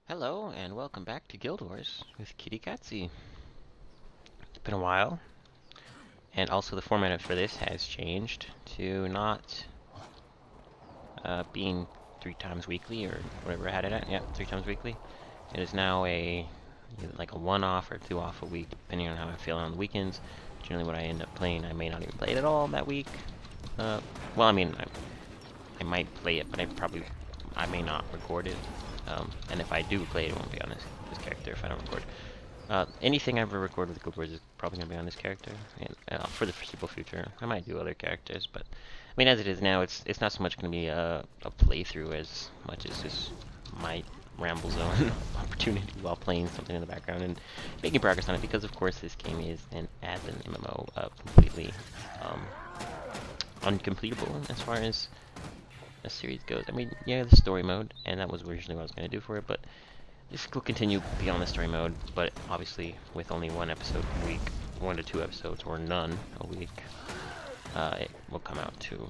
Hello, and welcome back to Guild Wars with Kitty Katsy. It's been a while, and also the format for this has changed to not being 3 times weekly, or whatever I had it at. Yeah, 3 times weekly. It is now like a one-off or two-off a week, depending on how I'm feeling on the weekends. Generally, what I end up playing, I may not even play it at all that week. Well, I mean, I might play it, but I may not record it. And if I do play it, it won't be on this character if I don't record. Anything I ever record with Guild Wars is probably going to be on this character, and for the foreseeable future. I might do other characters, but I mean, as it is now, it's not so much going to be a playthrough as much as just my ramble zone opportunity while playing something in the background and making progress on it, because of course this game is as an MMO completely uncompletable as far as a series goes. I mean, yeah, the story mode, and that was originally what I was going to do for it, but this will continue beyond the story mode, but obviously with only one episode a week, 1 to 2 episodes, or none a week, it will come out to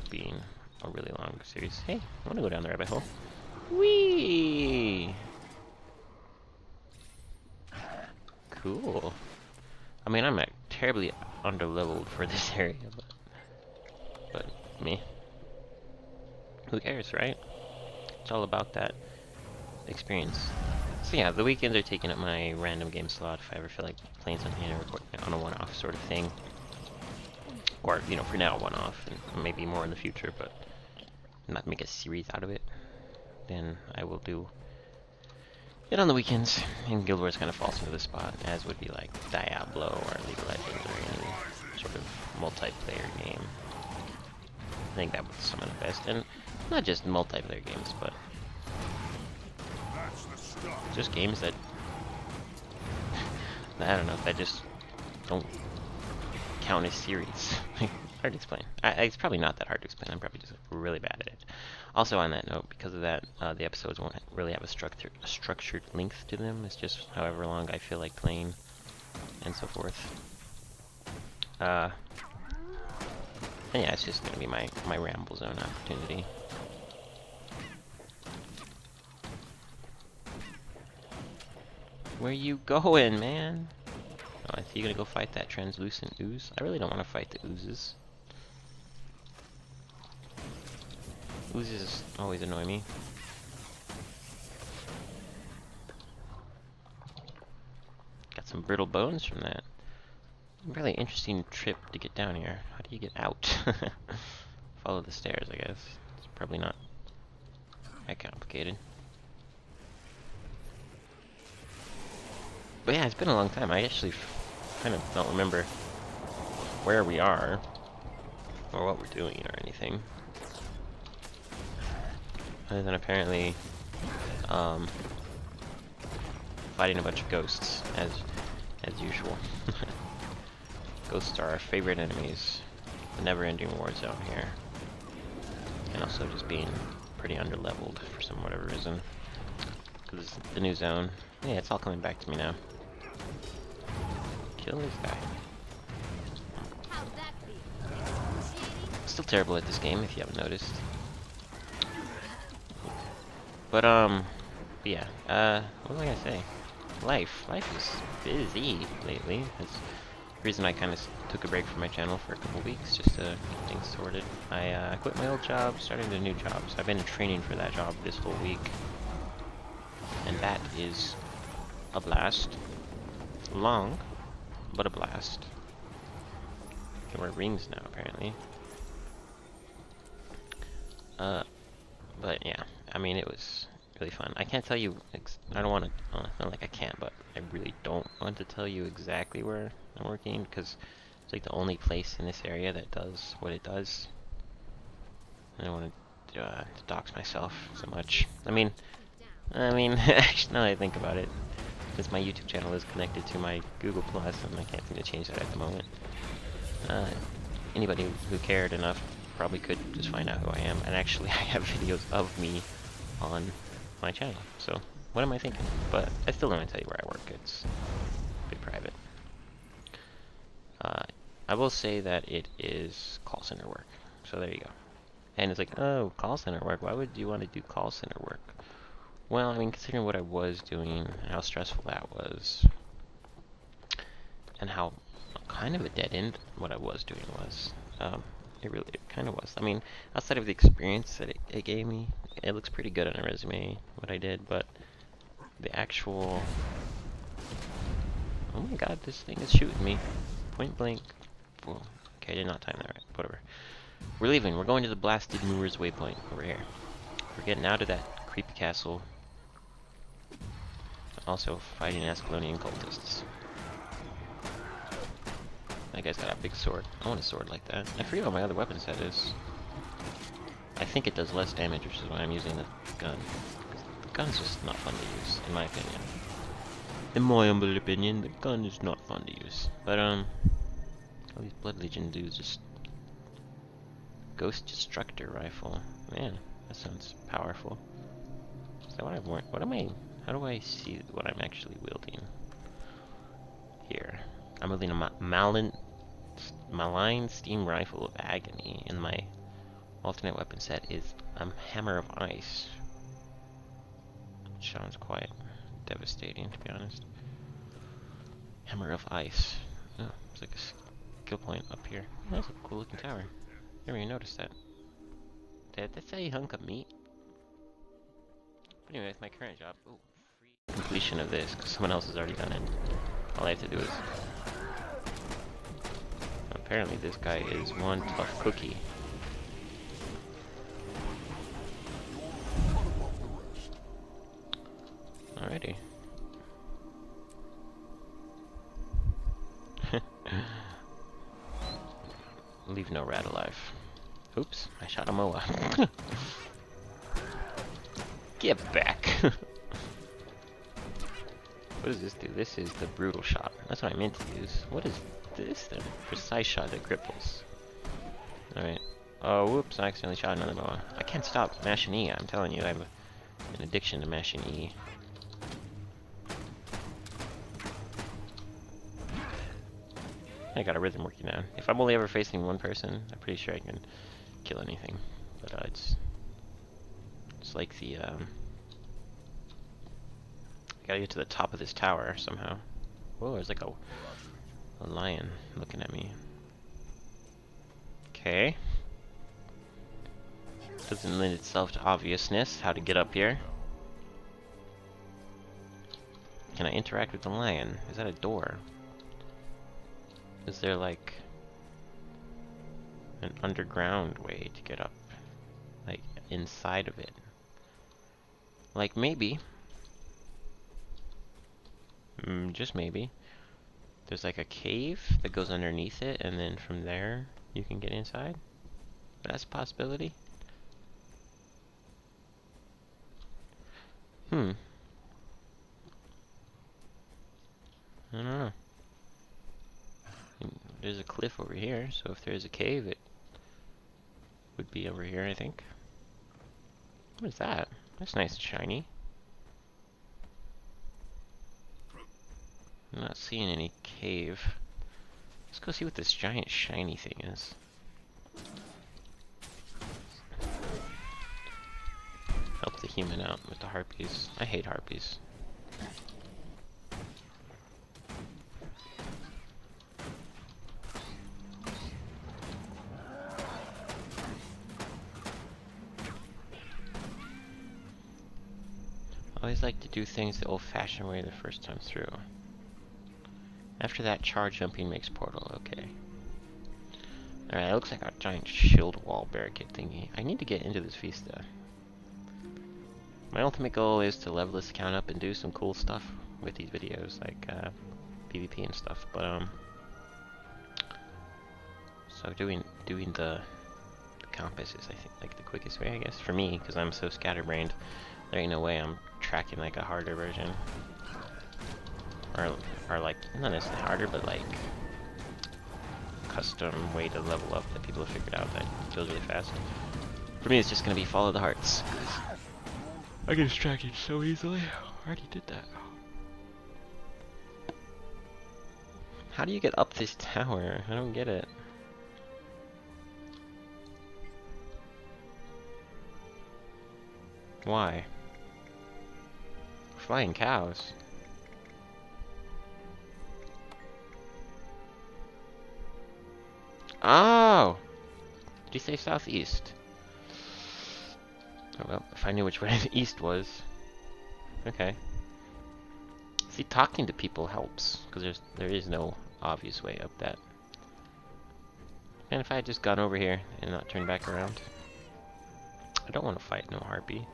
being a really long series. Hey, I want to go down the rabbit hole. Whee! Cool. I mean, I'm terribly underleveled for this area, but me. Who cares, right? It's all about that experience. So yeah, the weekends are taking up my random game slot if I ever feel like playing something and recording it on a one-off sort of thing. Or, you know, for now, one-off, and maybe more in the future, but not make a series out of it. Then I will do it on the weekends, and Guild Wars kind of falls into the spot, as would be like Diablo or League of Legends or any sort of multiplayer game. I think that was some of the best, and not just multiplayer games, but just games that I don't know, that just don't count as series. Hard to explain. It's probably not that hard to explain. I'm probably just really bad at it. Also, on that note, because of that, the episodes won't really have a structured length to them. It's just however long I feel like playing, and so forth. And yeah, it's just gonna be my ramble zone opportunity. Where you going, man? Oh, I think you're gonna go fight that translucent ooze. I really don't want to fight the oozes. Oozes always annoy me. Got some brittle bones from that. Really interesting trip to get down here. How do you get out? Follow the stairs, I guess. It's probably not that complicated. But yeah, it's been a long time. I actually kind of don't remember where we are, or what we're doing, or anything. Other than apparently, fighting a bunch of ghosts, as usual. Ghosts are our favorite enemies. The never-ending war zone here. And also just being pretty underleveled for some whatever reason. Because it's the new zone. Yeah, it's all coming back to me now. Kill this guy. Still terrible at this game, if you haven't noticed. But, yeah, what was I gonna say? Life is busy lately. That's the reason I kind of took a break from my channel for a couple weeks, just to get things sorted. I quit my old job, started a new job, so I've been in training for that job this whole week. And that is a blast. Long, but a blast. I can wear rings now, apparently. But yeah, I mean, it was really fun. I can't tell you, I don't want to, not like I can't, but I really don't want to tell you exactly where I'm working, because it's like the only place in this area that does what it does. I don't want to dox myself so much. I mean, actually, now that I think about it, since my YouTube channel is connected to my Google Plus, and I can't seem to change that at the moment. Anybody who cared enough probably could just find out who I am, and actually I have videos of me on my channel, so what am I thinking? But I still don't want to tell you where I work. It's a bit private. I will say that it is call center work, so there you go. And it's like, oh, call center work, why would you want to do call center work? Well, I mean, considering what I was doing, and how stressful that was, and how kind of a dead end what I was doing was, it kind of was. I mean, outside of the experience that it gave me, it looks pretty good on a resume, what I did, but the actual... Oh my god, this thing is shooting me. Point blank. Whoa. Okay, I did not time that right. Whatever. We're leaving. We're going to the Blasted Moors waypoint over here. We're getting out of that creepy castle. Also fighting Ascalonian cultists. That guy's got a big sword. I want a sword like that. I forget what my other weapon set is. I think it does less damage, which is why I'm using the gun. The gun's just not fun to use, in my opinion. In my humble opinion, the gun is not fun to use. But, all these Blood Legion dudes just... Ghost Destructor Rifle. Man, that sounds powerful. Is that what I've worn? What am I... How do I see what I'm actually wielding? Here. I'm wielding a Malign Steam Rifle of Agony, and my alternate weapon set is a Hammer of Ice. Which sounds quite devastating, to be honest. Hammer of Ice. Oh, there's like a skill point up here. Oh, that's a cool looking tower. Never even noticed that. Did that say hunk of meat? But anyway, it's my current job. Ooh, free completion of this, because someone else has already done it. All I have to do is... Apparently this guy is one tough cookie. Alrighty. Leave no rat alive. Oops, I shot a moa. Get back! What does this do? This is the brutal shot. That's what I meant to use. What is this then? Precise shot that cripples. Alright. Oh, whoops, I accidentally shot another moa. I can't stop mashing E, I'm telling you, I have an addiction to mashing E. I got a rhythm working now. If I'm only ever facing one person, I'm pretty sure I can kill anything. But it's like the I gotta get to the top of this tower somehow. Whoa, there's like a lion looking at me. Okay. Doesn't lend itself to obviousness how to get up here. Can I interact with the lion? Is that a door? Is there like an underground way to get up? Like inside of it? Like maybe, just maybe, there's like a cave that goes underneath it and then from there you can get inside? That's a possibility. I don't know. There's a cliff over here, so if there's a cave, it would be over here, I think. What is that? That's nice and shiny. I'm not seeing any cave. Let's go see what this giant shiny thing is. Help the human out with the harpies. I hate harpies. I always like to do things the old-fashioned way the first time through. After that, charge jumping makes portal, okay. Alright, it looks like a giant shield wall barricade thingy. I need to get into this Vista. My ultimate goal is to level this account up and do some cool stuff with these videos, like PvP and stuff, but so doing the compass is, I think, like the quickest way, I guess, for me, because I'm so scatterbrained. There ain't no way I'm tracking like a harder version. Or like, not necessarily harder, but like custom way to level up that people have figured out that goes really fast. For me, it's just gonna be follow the hearts. I get distracted so easily. I already did that. How do you get up this tower? I don't get it. Why? Flying cows. Oh! Did you say southeast? Oh well, if I knew which way the east was. Okay. See, talking to people helps, because there is no obvious way up that. And if I had just gone over here and not turned back around. I don't want to fight no harpy.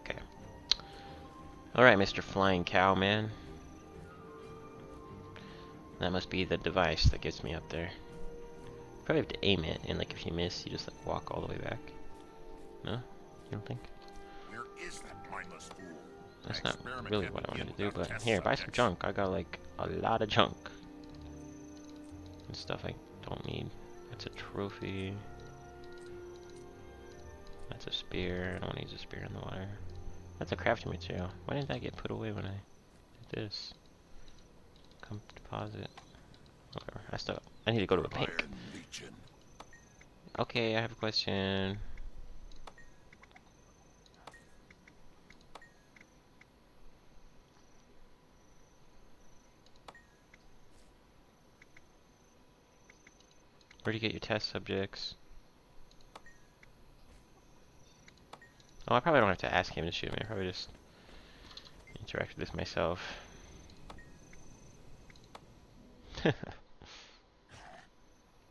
Okay. Alright, Mr. Flying Cow Man. That must be the device that gets me up there. Probably have to aim it, and like if you miss, you just like walk all the way back. No? You don't think? Where is that mindless fool? That's not really what I wanted to do, but here, buy some junk. I got like a lot of junk. And stuff I don't need. That's a trophy. That's a spear. I don't want to use a spear in the water. That's a crafting material. Why didn't that get put away when I did this? Come deposit. Whatever. I need to go to a bank. Okay, I have a question. Where do you get your test subjects? Oh, I probably don't have to ask him to shoot me. I probably just interact with this myself.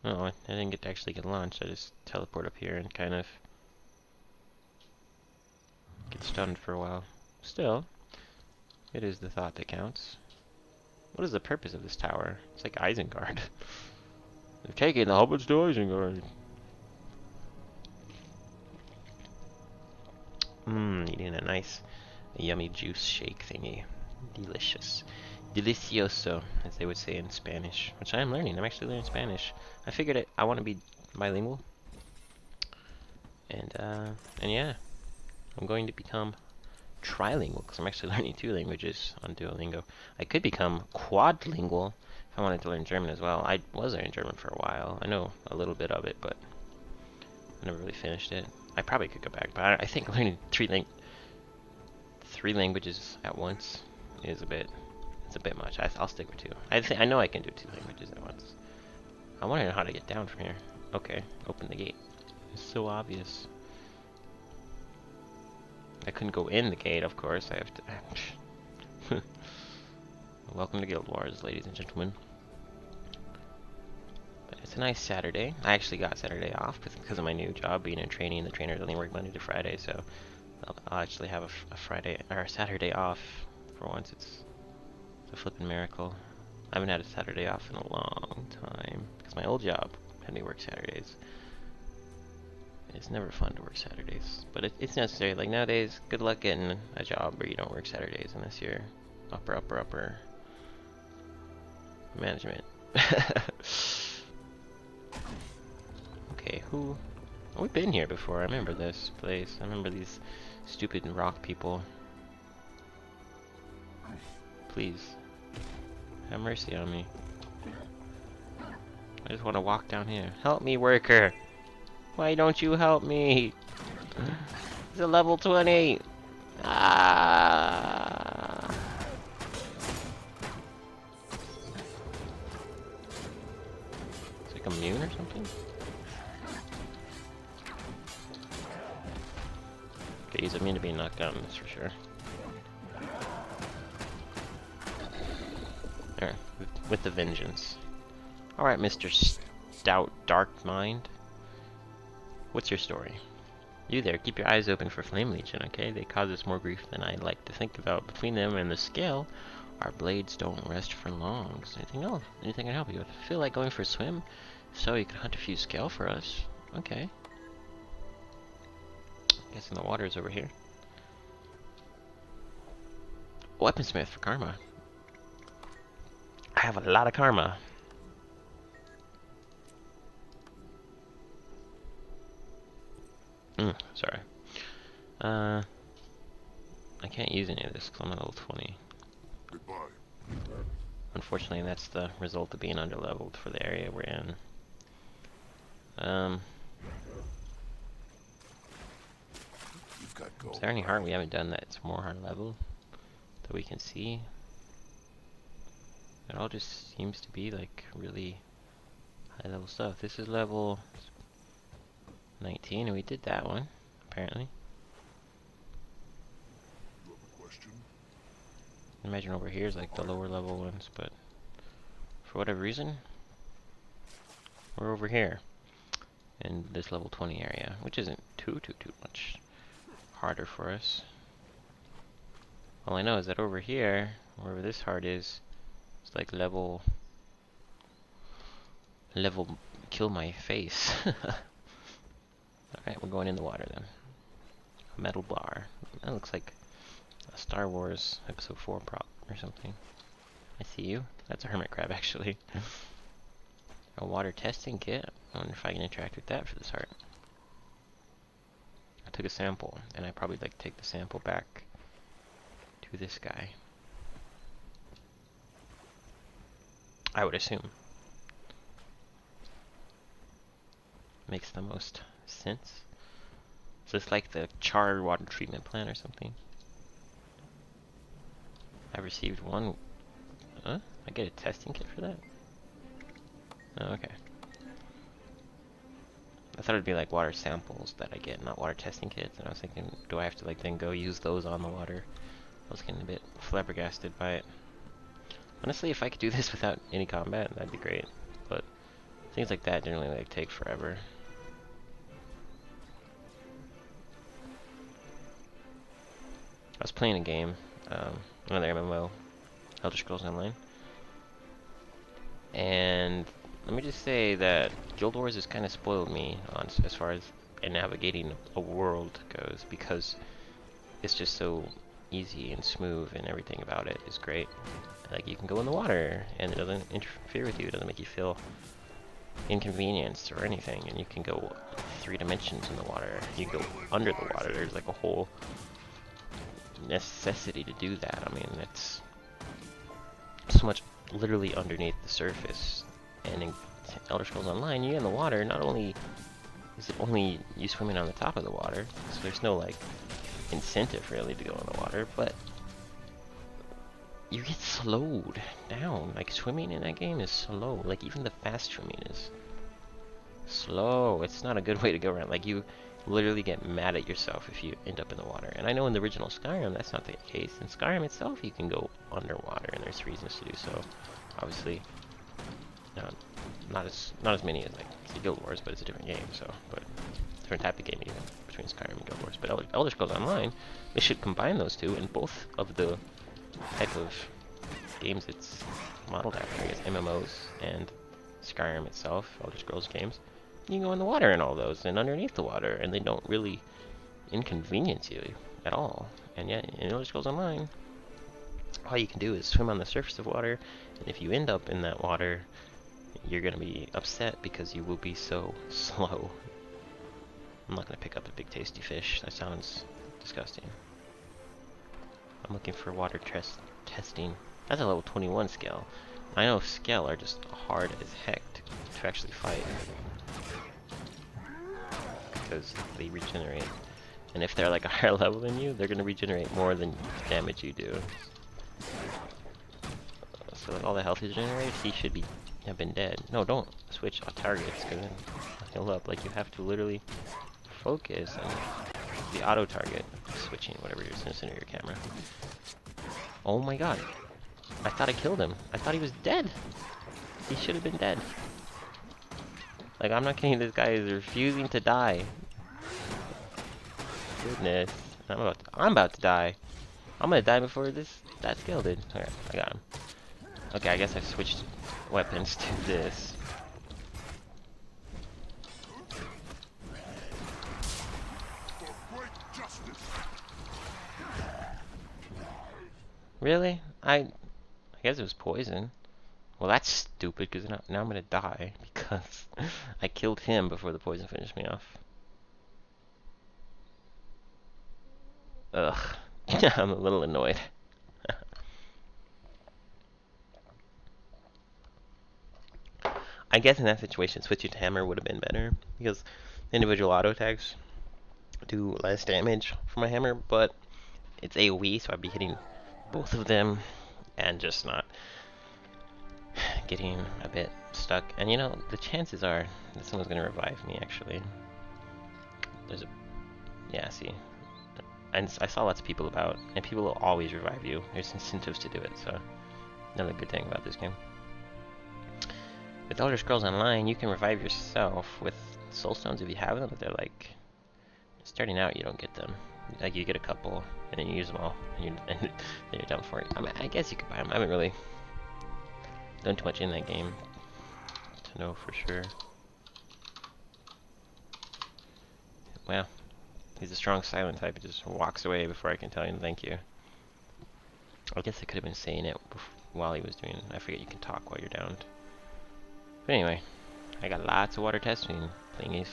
Oh, I didn't get to actually get launched. I just teleport up here and kind of get stunned for a while. Still, it is the thought that counts. What is the purpose of this tower? It's like Isengard. They're taking the hobbits to Isengard. Eating a nice, yummy juice shake thingy. Delicious. Delicioso, as they would say in Spanish. Which I am learning. I'm actually learning Spanish. I figured I want to be bilingual. And yeah. I'm going to become trilingual, because I'm actually learning 2 languages on Duolingo. I could become quadlingual if I wanted to learn German as well. I was learning German for a while. I know a little bit of it, but I never really finished it. I probably could go back, but I think learning 3 languages at once is a bit much. I'll stick with 2. I know I can do 2 languages at once. I want to know how to get down from here. Okay, open the gate. It's so obvious. I couldn't go in the gate, of course. I have to. Welcome to Guild Wars, ladies and gentlemen. But it's a nice Saturday. I actually got Saturday off because of my new job being in training. The trainers only work Monday to Friday, so I'll actually have a Friday or a Saturday off for once. It's a flippin' miracle. I haven't had a Saturday off in a long time because my old job had me work Saturdays. It's never fun to work Saturdays, but it's necessary. Like nowadays, good luck getting a job where you don't work Saturdays unless you're upper management. Okay, who? Oh, we've been here before. I remember this place. I remember these stupid rock people. Please, have mercy on me. I just want to walk down here. Help me, worker! Why don't you help me? It's a level 20! Ah! It's like immune or something? Okay, he's immune to being knocked down, that's for sure. There, with the vengeance. Alright, Mr. Stout Dark Mind. What's your story? You there, keep your eyes open for Flame Legion, okay? They cause us more grief than I'd like to think about. Between them and the scale, our blades don't rest for long. So anything else? Anything I can help you with? Feel like going for a swim? So you could hunt a few scale for us. Okay. Guessing the water is over here. Weaponsmith for karma. I have a lot of karma. Sorry. I can't use any of this because I'm at level 20. Goodbye. Unfortunately, that's the result of being underleveled for the area we're in. Is there any heart we haven't done that's more high level that we can see? It all just seems to be like really high level stuff. This is level 19 and we did that one, apparently. You have a question? Imagine over here is like the lower level ones, but for whatever reason, we're over here in this level 20 area, which isn't too much harder for us. All I know is that over here, wherever this heart is, it's like level kill my face. Alright, we're going in the water then. A metal bar. That looks like a Star Wars Episode 4 prop or something. I see you. That's a hermit crab, actually. A water testing kit. I wonder if I can interact with that for this heart. I took a sample, and I probably like take the sample back to this guy. I would assume. Makes the most sense. So it's like the charred water treatment plant or something. I've received one. Huh? I get a testing kit for that? Oh, okay. I thought it'd be like water samples that I get, not water testing kits. And I was thinking, do I have to like then go use those on the water? I was getting a bit flabbergasted by it. Honestly, if I could do this without any combat, that'd be great. But things like that generally like take forever. I was playing a game, another MMO, Elder Scrolls Online, and let me just say that Guild Wars has kind of spoiled me on as far as navigating a world goes, because it's just so easy and smooth, and everything about it is great. Like, you can go in the water, and it doesn't interfere with you, it doesn't make you feel inconvenienced or anything, and you can go 3 dimensions in the water, you can go under the water, there's like a whole necessity to do that. I mean, it's so much literally underneath the surface. And in Elder Scrolls Online, you get in the water, not only is it only you swimming on the top of the water, so there's no like incentive really to go in the water, but you get slowed down. Like, swimming in that game is slow. Like, even the fast swimming is slow. It's not a good way to go around. Like, you literally get mad at yourself if you end up in the water. And I know in the original Skyrim that's not the case. In Skyrim itself you can go underwater, and there's reasons to do so. Obviously, not as many as like the Guild Wars, but it's a different game. So, but different type of game even between Skyrim and Guild Wars. But Elder Scrolls Online, they should combine those two in both of the type of games it's modeled after. I guess MMOs and Skyrim itself, Elder Scrolls games. You can go in the water in all those, and underneath the water, and they don't really inconvenience you at all. And yet, in Elder Scrolls Online, all you can do is swim on the surface of water, and if you end up in that water, you're going to be upset because you will be so slow. I'm not going to pick up a big tasty fish. That sounds disgusting. I'm looking for water testing. That's a level 21 scale. I know scale are just hard as heck to actually fight, because they regenerate. And if they're like a higher level than you, they're going to regenerate more than damage you do. So like all the health is generated, he should have been dead. No, don't switch targets, because then he'll up. Like, you have to literally focus on the auto target switching, whatever you're going to center your camera. Oh my god. I thought I killed him. I thought he was dead. He should have been dead. Like, I'm not kidding, this guy is refusing to die. Goodness. I'm about to die. I'm gonna die before that skill did. Alright, I got him. Okay, I guess I've switched weapons to this. Really? I guess it was poison. Well, that's stupid, because now I'm gonna die, because I killed him before the poison finished me off. Ugh. I'm a little annoyed. I guess in that situation, switching to hammer would have been better, because individual auto attacks do less damage for my hammer, but it's AoE, so I'd be hitting both of them and just not getting a bit stuck. And you know, the chances are that someone's gonna revive me actually. There's a, yeah, see. And I saw lots of people about, and people will always revive you. There's incentives to do it, so another good thing about this game. With Elder Scrolls Online, you can revive yourself with soul stones if you have them, but they're like, starting out you don't get them. Like you get a couple, and then you use them all, and then you're done for it. I mean, I guess you could buy them. I haven't really done too much in that game to know for sure. Wow, he's a strong silent type. He just walks away before I can tell him thank you. I guess I could have been saying it while he was doing it. I forget you can talk while you're downed. But anyway, I got lots of water testing thingies.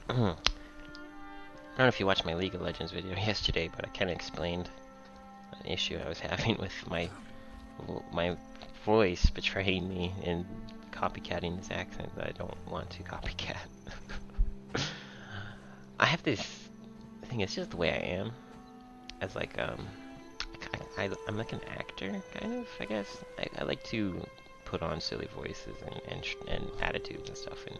I don't know if you watched my League of Legends video yesterday, but I kind of explained an issue I was having with my voice betraying me and copycatting this accent that I don't want to copycat. I have this thing, it's just the way I am. As like, I'm like an actor, kind of, I guess. I like to put on silly voices and attitudes and stuff, and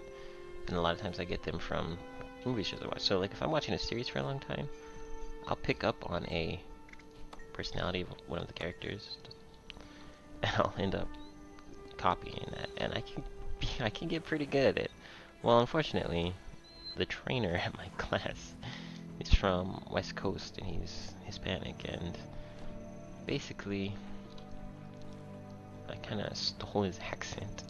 a lot of times I get them from movie shows I watch. So like if I'm watching a series for a long time, I'll pick up on a personality of one of the characters, and I'll end up copying that, and I can get pretty good at it. Well, unfortunately, the trainer at my class is from West Coast, and he's Hispanic, and basically I kind of stole his accent.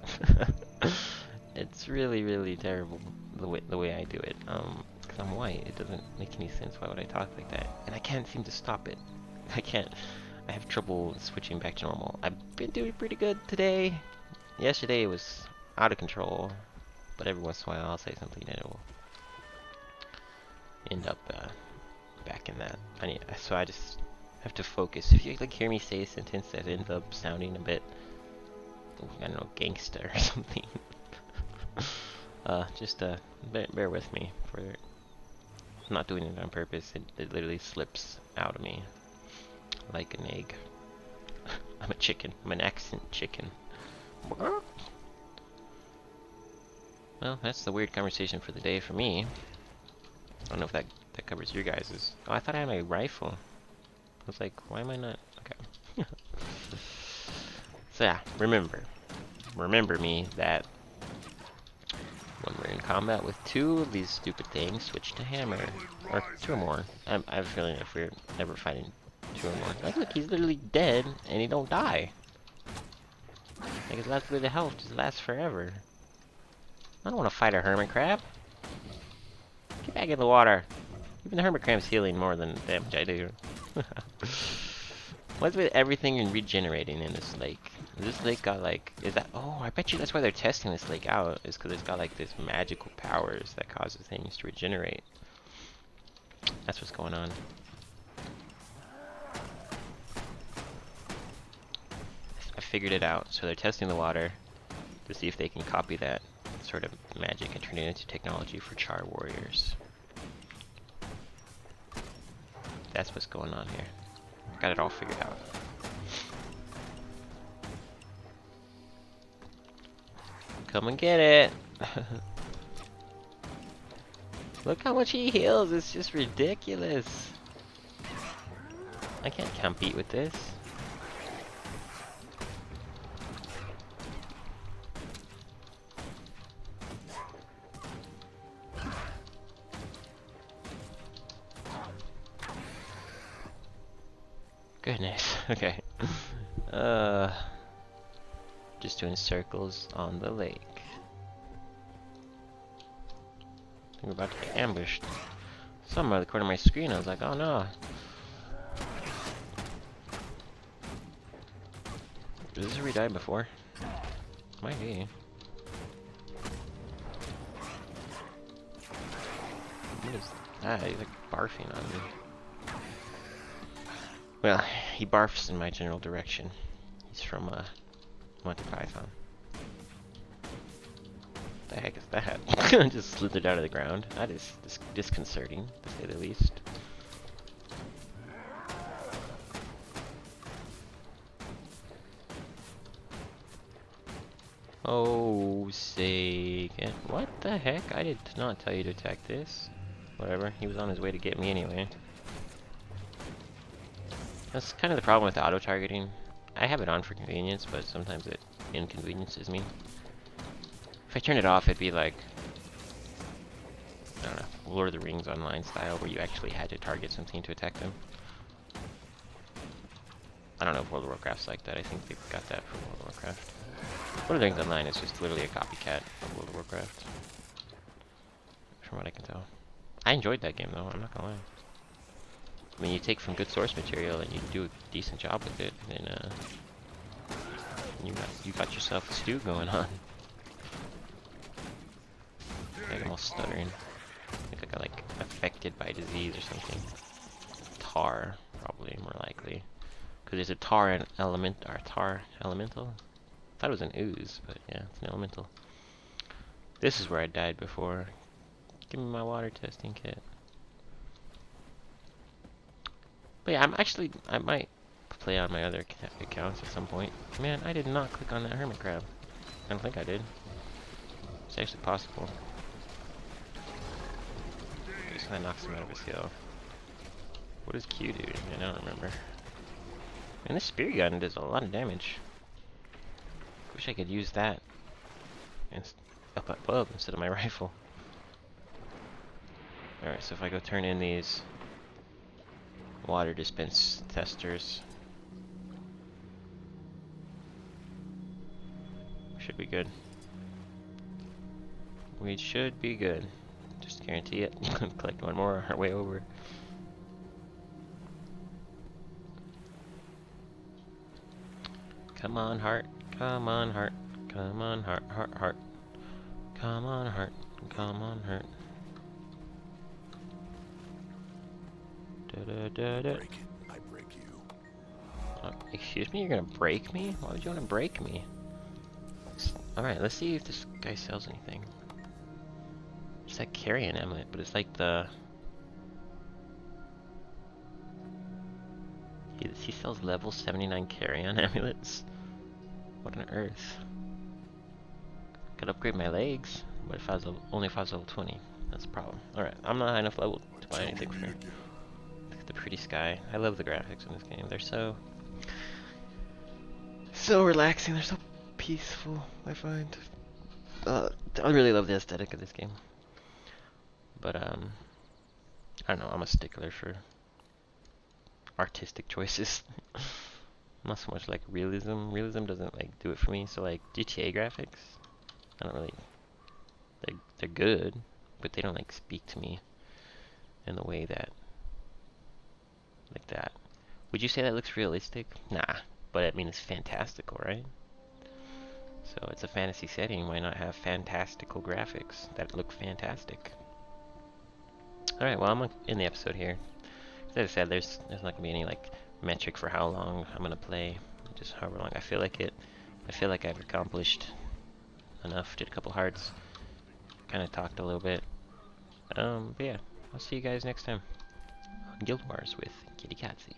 It's really, really terrible the way I do it. Because I'm white, it doesn't make any sense. Why would I talk like that? And I can't seem to stop it. I can't. I have trouble switching back to normal. I've been doing pretty good today. Yesterday it was out of control, but every once in a while I'll say something and it will end up back in that. So I just have to focus. If you like hear me say a sentence that ends up sounding a bit, I don't know, gangster or something, just bear with me. I'm not doing it on purpose. It literally slips out of me like an egg. I'm a chicken. I'm an accent chicken. Well, that's the weird conversation for the day for me. I don't know if that covers your guys's. Oh, I thought I had my rifle. I was like, why am I not? Okay. So yeah, remember me that when we're in combat with two of these stupid things, switch to hammer. Or two or more. I have a feeling if we're ever fighting two or more. Like, look, he's literally dead, and he don't die. Like, his last bit of health just lasts forever. I don't want to fight a hermit crab. Get back in the water. Even the hermit crab's healing more than the damage I do. What's with everything and regenerating in this lake? This lake got like, oh, I bet you that's why they're testing this lake out, is because it's got like this magical powers that causes things to regenerate. That's what's going on. I figured it out. So they're testing the water to see if they can copy that sort of magic and turn it into technology for Char Warriors. That's what's going on here. Got it all figured out. Come and get it! Look how much he heals, it's just ridiculous. I can't compete with this. Goodness, okay. Just doing circles on the lake. I think we're about to get ambushed. Somewhere in the corner of my screen, I was like, oh no. Is this where we died before? Might be. What is that? He's like barfing on me. Well, he barfs in my general direction. He's from Monty Python. The heck is that? Just slithered out of the ground. That is disconcerting, to say the least. Oh, sake. What the heck? I did not tell you to attack this. Whatever, he was on his way to get me anyway. That's kind of the problem with auto-targeting. I have it on for convenience, but sometimes it inconveniences me. If I turn it off, it'd be like, I don't know, Lord of the Rings online style, where you actually had to target something to attack them. I don't know if World of Warcraft's like that. I think they got that from World of Warcraft. Lord of the Rings Online is just literally a copycat of World of Warcraft, from what I can tell. I enjoyed that game, though, I'm not gonna lie. I mean, you take from good source material and you do a decent job with it, and you got yourself a stew going on. Like, I'm all stuttering. I think I got like affected by disease or something. Tar, probably more likely, because there's a tar elemental. I thought it was an ooze, but yeah, it's an elemental. This is where I died before. Give me my water testing kit. But yeah, I might play on my other accounts at some point. Man, I did not click on that hermit crab. I don't think I did. It's actually possible. Just that knocks him out of his heal. What does Q do? I don't remember. And this spear gun does a lot of damage. Wish I could use that up above instead of my rifle. Alright, so if I go turn in these water dispense testers, should be good. We should be good. Just guarantee it. Collect one more on our way over. Come on, heart. Come on, heart. Come on, heart, heart, heart. Come on, heart. Come on, heart. Da, da, da, da. Break it, I break you. Excuse me? You're gonna break me? Why would you want to break me? Alright, let's see if this guy sells anything. It's that carrion amulet, but it's like the... He sells level 79 carrion amulets? What on earth? Could upgrade my legs, but if I was only if I was level 20. That's a problem. Alright, I'm not high enough level to buy anything for him. Look at the pretty sky. I love the graphics in this game. They're so relaxing. They're so peaceful, I find. I really love the aesthetic of this game. But I don't know, I'm a stickler for artistic choices. Not so much like realism. Realism doesn't like do it for me. So like GTA graphics, I don't really. They're good, but they don't like speak to me in the way that like that. Would you say that looks realistic? Nah, but I mean it's fantastical, right? So it's a fantasy setting. Why not have fantastical graphics that look fantastic? All right, well I'm in the episode here. As I said, there's not gonna be any like metric for how long I'm gonna play. Just however long I feel like it. I feel like I've accomplished enough. Did a couple hearts. Kind of talked a little bit. But yeah, I'll see you guys next time on Guild Wars with Kitty Catsy.